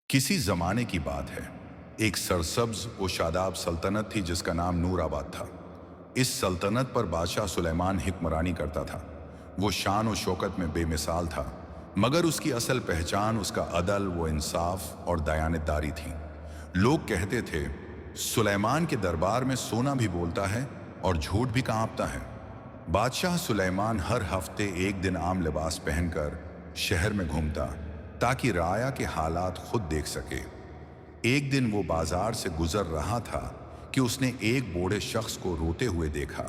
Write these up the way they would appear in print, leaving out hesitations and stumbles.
किसी जमाने की बात है। एक सरसब्ज व शादाब सल्तनत थी जिसका नाम नूराबाद था। इस सल्तनत पर बादशाह सुलेमान हिक्मरानी करता था। वो शान व शौकत में बेमिसाल था, मगर उसकी असल पहचान उसका अदल व इंसाफ और दयानतदारी थी। लोग कहते थे, सुलेमान के दरबार में सोना भी बोलता है और झूठ भी कांपता है। बादशाह सुलेमान हर हफ्ते एक दिन आम लिबास पहनकर शहर में घूमता ताकि राया के हालात खुद देख सके। एक दिन वो बाजार से गुजर रहा था कि उसने एक बूढ़े शख्स को रोते हुए देखा।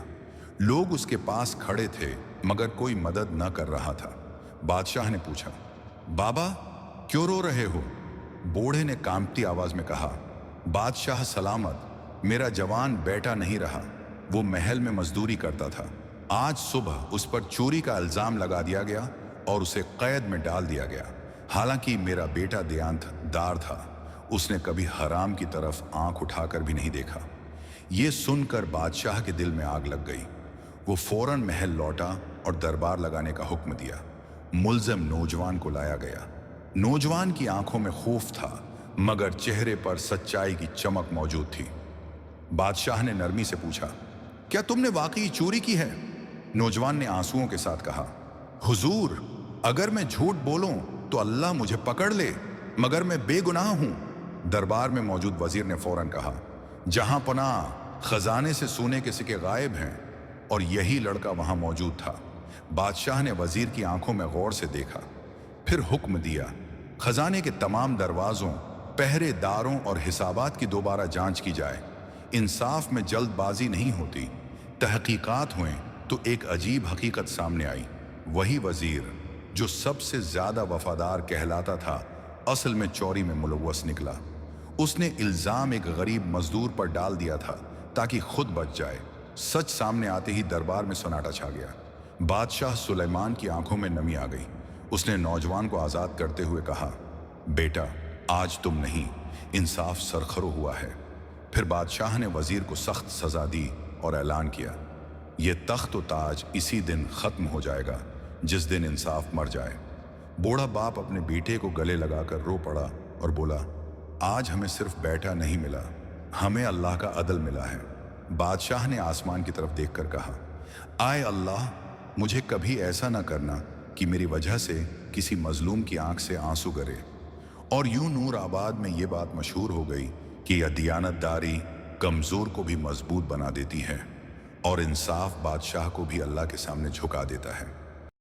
लोग उसके पास खड़े थे मगर कोई मदद न कर रहा था। बादशाह ने पूछा, बाबा क्यों रो रहे हो? बूढ़े ने कांपती आवाज में कहा, बादशाह सलामत, मेरा जवान बेटा नहीं रहा। वो महल में मजदूरी करता था। आज सुबह उस पर चोरी का इल्जाम लगा दिया गया और उसे कैद में डाल दिया गया। हालांकि मेरा बेटा देयांतदार था, उसने कभी हराम की तरफ आंख उठाकर भी नहीं देखा। ये सुनकर बादशाह के दिल में आग लग गई। वो फौरन महल लौटा और दरबार लगाने का हुक्म दिया। मुल्ज़िम नौजवान को लाया गया। नौजवान की आंखों में खौफ था, मगर चेहरे पर सच्चाई की चमक मौजूद थी। बादशाह ने नरमी से पूछा, क्या तुमने वाकई चोरी की है? नौजवान ने आंसुओं के साथ कहा, हुजूर, अगर मैं झूठ बोलूं तो अल्लाह मुझे पकड़ ले, मगर मैं बेगुनाह हूं। दरबार में मौजूद वजीर ने फौरन कहा, जहां पनाह खजाने से सोने के सिक्के गायब हैं, और यही लड़का वहां मौजूद था। बादशाह ने वजीर की आंखों में गौर से देखा, फिर हुक्म दिया, खजाने के तमाम दरवाजों, पहरेदारों और हिसाबात की दोबारा जांच की जाए। इंसाफ में जल्दबाजी नहीं होती। तहकीकात हुए तो एक अजीब हकीकत सामने आई। वही वजीर जो सबसे ज्यादा वफादार कहलाता था, असल में चोरी में मुलव्वस निकला। उसने इल्जाम एक गरीब मजदूर पर डाल दिया था ताकि खुद बच जाए। सच सामने आते ही दरबार में सन्नाटा छा गया। बादशाह सुलेमान की आंखों में नमी आ गई। उसने नौजवान को आजाद करते हुए कहा, बेटा, आज तुम नहीं, इंसाफ सरखरो हुआ है। फिर बादशाह ने वजीर को सख्त सजा दी और ऐलान किया, यह तख्त व ताज इसी दिन खत्म हो जाएगा जिस दिन इंसाफ मर जाए। बूढ़ा बाप अपने बेटे को गले लगाकर रो पड़ा और बोला, आज हमें सिर्फ बेटा नहीं मिला, हमें अल्लाह का अदल मिला है। बादशाह ने आसमान की तरफ देखकर कहा, आए अल्लाह, मुझे कभी ऐसा ना करना कि मेरी वजह से किसी मजलूम की आंख से आंसू गिरे। और यूं नूर आबाद में ये बात मशहूर हो गई कि यह दियानतदारी कमजोर को भी मजबूत बना देती है और इंसाफ बादशाह को भी अल्लाह के सामने झुका देता है।